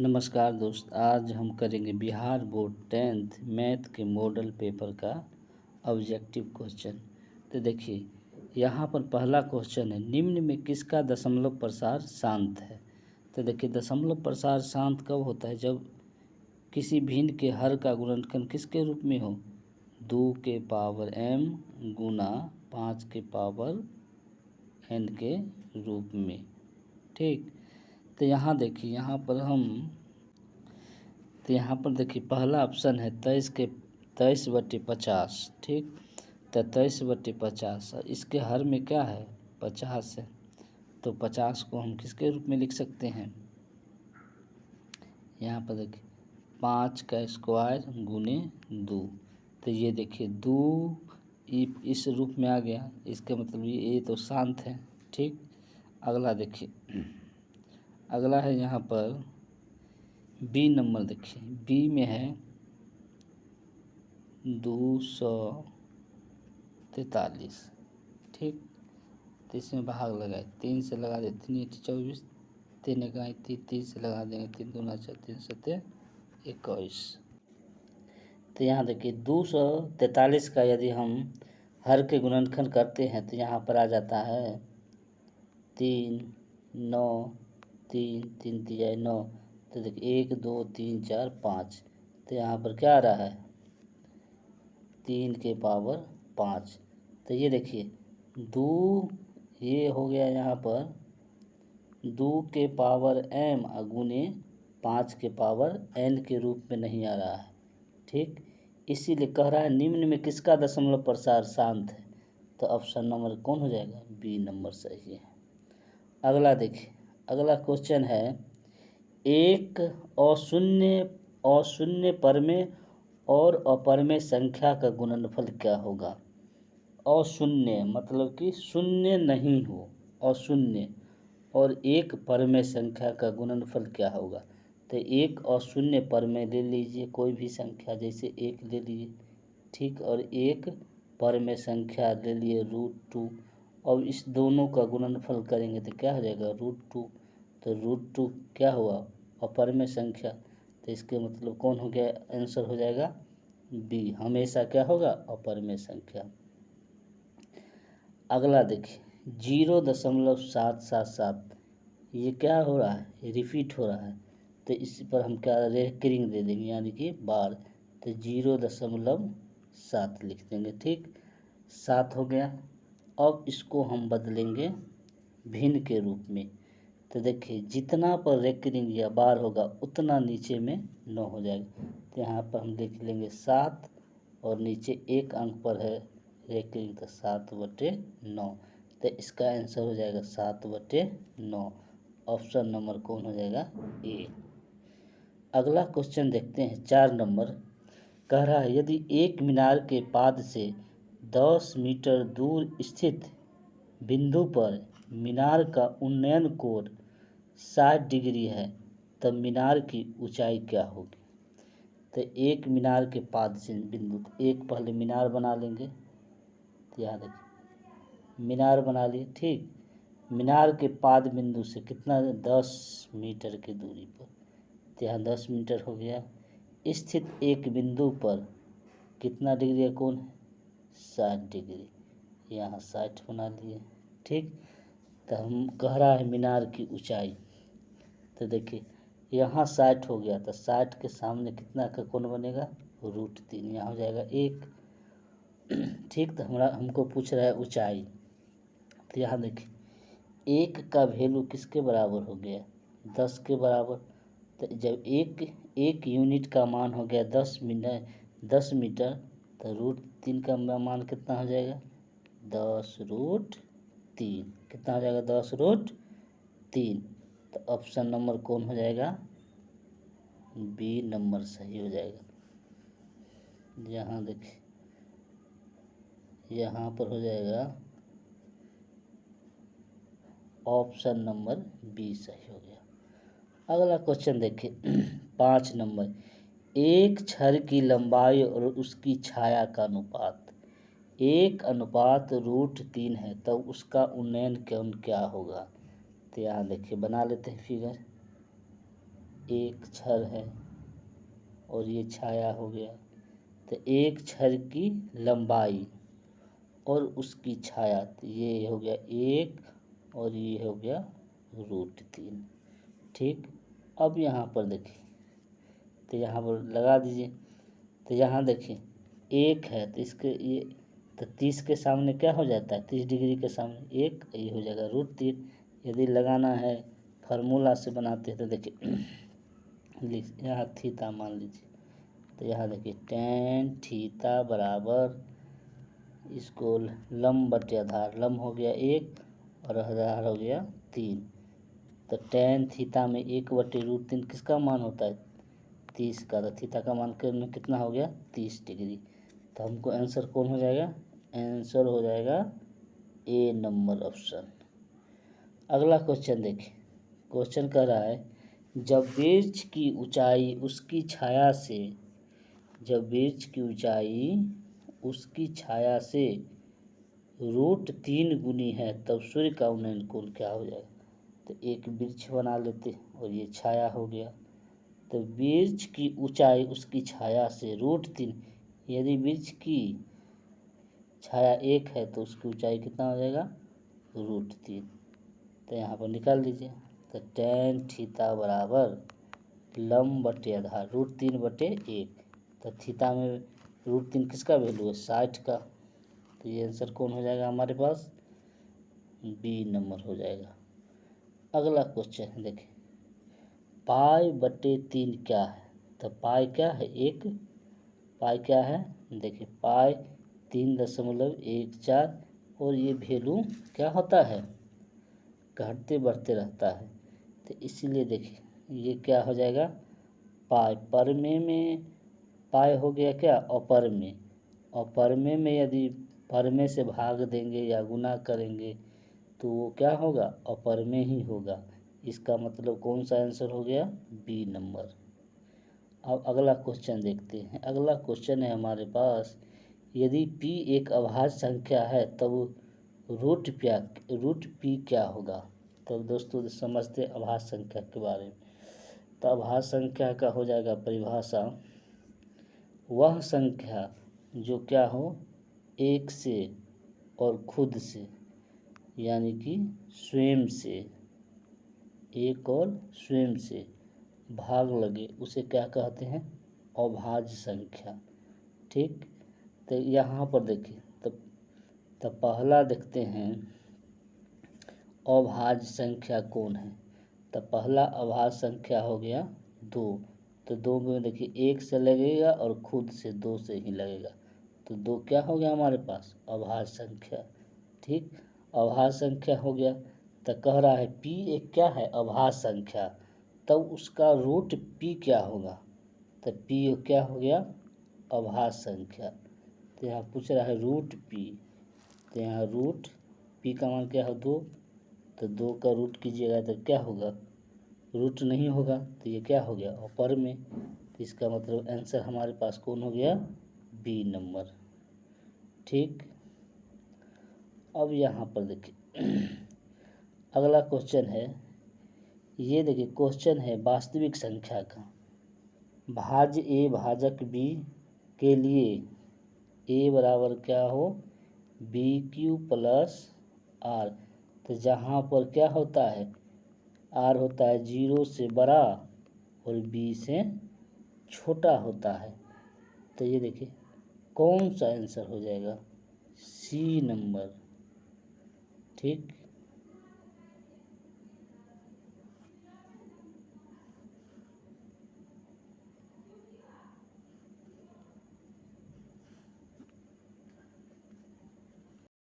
नमस्कार दोस्त, आज हम करेंगे बिहार बोर्ड 10th मैथ के मॉडल पेपर का ऑब्जेक्टिव क्वेश्चन। तो देखिए यहाँ पर पहला क्वेश्चन है, निम्न में किसका दशमलव प्रसार शांत है। तो देखिए दशमलव प्रसार शांत कब होता है, जब किसी भिन्न के हर का गुणनखंड किसके रूप में हो, 2 के पावर m गुना 5 के पावर n के रूप में। ठीक, तो यहाँ देखिए यहाँ पर देखिए पहला ऑप्शन है 23/50। ठीक, तो 23/50 इसके हर में क्या है 50 है, तो 50 को हम किसके रूप में लिख सकते हैं, यहाँ पर देखिए 5 का स्क्वायर गुने 2। तो ये देखिए 2 इस रूप में आ गया, इसका मतलब ये तो शांत है। ठीक, अगला देखिए, अगला है यहाँ पर बी नंबर। देखिए बी में है 243। ठीक, तो इसमें भाग लगाए 3 से लगा दे 3 × 24, 3 × 3 से लगा देंगे 3 दूना 4 3 7 21। तो यहाँ देखिए 243 का यदि हम हर के गुणनखंड करते हैं तो यहाँ पर आ जाता है 3 9 3 3 3 9। तो देखिए 1 2 3 4 5, तो यहाँ पर क्या आ रहा है 3 के पावर 5। तो ये देखिए 2 ये हो गया यहाँ पर 2 के पावर m गुने 5 के पावर n के रूप में नहीं आ रहा है। ठीक, इसीलिए कह रहा है निम्न में किसका दशमलव प्रसार शांत है, तो ऑप्शन नंबर कौन हो जाएगा, बी नंबर सही है। अगला देखिए, अगला क्वेश्चन है, एक अशून्य परमेय और अपरमेय संख्या का गुणनफल क्या होगा। अशून्य मतलब कि शून्य नहीं हो, अशून्य, और एक परमेय संख्या का गुणनफल क्या होगा। तो एक अशून्य परमेय ले लीजिए, कोई भी संख्या, जैसे 1 ले लिए। ठीक, और एक परमेय संख्या ले लिए √2, और इस दोनों का गुणनफल करेंगे तो क्या हो जाएगा √2। तो √2 क्या हुआ, अपरमेय संख्या, तो इसके मतलब कौन हो गया, आंसर हो जाएगा बी, हमेशा क्या होगा अपरमेय संख्या। अगला देखिए 0.777, ये क्या हो रहा है, रिपीट हो रहा है, तो इस पर हम क्या रेकरिंग दे देंगे, यानी कि बार, तो 0.7 लिख देंगे। ठीक, 7 हो गया। अब इसको हम बदलेंगे भिन्न के रूप में, तो देखिए जितना पर रेकरिंग या बार होगा उतना नीचे में 9 हो जाएगा। तो यहाँ पर हम लिख लेंगे 7, और नीचे एक अंक पर है रेकरिंग, तो 7/9। तो इसका आंसर हो जाएगा 7/9। ऑप्शन नंबर कौन हो जाएगा, ए। अगला क्वेश्चन देखते हैं 4 नंबर। कह रहा है यदि एक मीनार के पाद से 10 मीटर दूर स्थित बिंदु पर मीनार का उन्नयन कोण 60 डिग्री है, तब मीनार की ऊंचाई क्या होगी। तो एक मीनार के पाद से बिंदु, एक पहले मीनार बना लेंगे, तो यहाँ देखिए मीनार बना लिए। ठीक, मीनार के पाद बिंदु से कितना 10 मीटर की दूरी पर, तो यहाँ 10 मीटर हो गया। स्थित एक बिंदु पर कितना डिग्री का कोण है, 60 डिग्री, यहाँ 60 बना लिए। ठीक, तो हम कह रहा है मीनार की ऊंचाई, तो देखिए यहाँ 60 हो गया, तो 60 के सामने कितना का कोण बनेगा, √3, यहाँ हो जाएगा 1। ठीक, तो हमको पूछ रहा है ऊंचाई, तो यहाँ देखिए 1 का वैल्यू किसके बराबर हो गया, 10 के बराबर। तो जब एक यूनिट का मान हो गया 10 मीटर, तो √3 का मान कितना हो जाएगा, 10√3, कितना हो जाएगा 10√3। तो ऑप्शन नंबर कौन हो जाएगा, बी नंबर सही हो जाएगा। यहाँ देखिए यहाँ पर हो जाएगा ऑप्शन नंबर बी सही हो गया। अगला क्वेश्चन देखिए 5 नंबर। एक छड़ की लंबाई और उसकी छाया का अनुपात 1:√3 है, तब उसका उन्नयन कोण क्या होगा। तो यहाँ देखिए बना लेते हैं फिगर। एक छड़ है और ये छाया हो गया। तो एक छड़ की लंबाई और उसकी छाया, तो ये हो गया 1 और ये हो गया √3। ठीक, अब यहाँ पर देखिए, तो यहाँ पर लगा दीजिए। तो यहाँ देखिए 1 है तो इसके ये, तो 30 के सामने क्या हो जाता है, 30 डिग्री के सामने 1, ये हो जाएगा √3। यदि लगाना है फार्मूला से बनाते हैं तो देखिए लिख, यहाँ थीटा मान लीजिए। तो यहाँ देखिए tan थीटा बराबर, इसको लंब बटे आधार, लंब हो गया 1 और आधार हो गया 3। तो tan थीटा में 1/√3 किसका मान होता है, 30 का। तो थीटा का मान में कितना हो गया, 30 डिग्री। तो हमको आंसर कौन हो जाएगा, आंसर हो जाएगा ए नंबर ऑप्शन। अगला क्वेश्चन देखिए, क्वेश्चन कह रहा है जब वृक्ष की ऊंचाई उसकी छाया से, जब वृक्ष की ऊंचाई उसकी छाया से √3 गुनी है तब सूर्य का उन्नयन कोण क्या हो जाएगा। तो एक वृक्ष बना लेते और ये छाया हो गया। तो वृक्ष की ऊंचाई उसकी छाया से √3, यदि वृक्ष की छाया 1 है तो उसकी ऊंचाई कितना हो जाएगा, √3। तो यहाँ पर निकाल लीजिए। तो tan थीटा बराबर लंब बटे आधार √3/1। तो थीटा में √3 किसका वैल्यू है, 60 का। तो ये आंसर कौन हो जाएगा हमारे पास, बी नंबर हो जाएगा। अगला क्वेश्चन है देखिए, π/3 क्या है। तो पाई क्या है, 1, पाई क्या है, देखिए पाई 3.14 और ये वैल्यू क्या होता है, घटते बढ़ते रहता है। तो इसीलिए देखिए ये क्या हो जाएगा, पाई पर में पाई हो गया क्या, अपर में, अपर में यदि पर में से भाग देंगे या गुना करेंगे तो वो क्या होगा, अपर में ही होगा। इसका मतलब कौन सा आंसर हो गया, बी नंबर। अब अगला क्वेश्चन देखते हैं। अगला क्वेश्चन है हमारे पास, यदि p एक अभाज्य संख्या है तब √p क्या होगा। तो दोस्तों समझते अभाज्य संख्या के बारे में। तो अभाज्य संख्या का हो जाएगा परिभाषा, वह संख्या जो क्या हो, 1 से और खुद से, यानी कि स्वयं से, 1 और स्वयं से भाग लगे उसे क्या कहते हैं, अभाज्य संख्या। ठीक, तो यहाँ पर देखिए तब पहला देखते हैं अभाज्य संख्या कौन है। तो पहला अभाज्य संख्या हो गया 2। तो 2 में देखिए 1 से लगेगा और खुद से 2 से ही लगेगा। तो 2 क्या हो गया हमारे पास, अभाज्य संख्या। ठीक, अभाज्य संख्या हो गया। तो कह रहा है p एक क्या है, अभाज्य संख्या, तब उसका √p क्या होगा। तो p क्या हो गया, अभाज्य संख्या। तो यहाँ पूछ रहा है √p, तो यहाँ √p का मान क्या है, 2। तो 2 का रूट कीजिएगा तो क्या होगा, रूट नहीं होगा। तो ये क्या हो गया, अपर में। तो इसका मतलब आंसर हमारे पास कौन हो गया, बी नंबर। ठीक, अब यहाँ पर देखिए अगला क्वेश्चन है, ये देखिए क्वेश्चन है वास्तविक संख्या का, भाज्य a भाजक b के लिए a बराबर क्या हो, BQ + R। तो जहाँ पर क्या होता है, R होता है 0 से बड़ा और B से छोटा होता है। तो ये देखिए कौन सा आंसर हो जाएगा, सी नंबर। ठीक।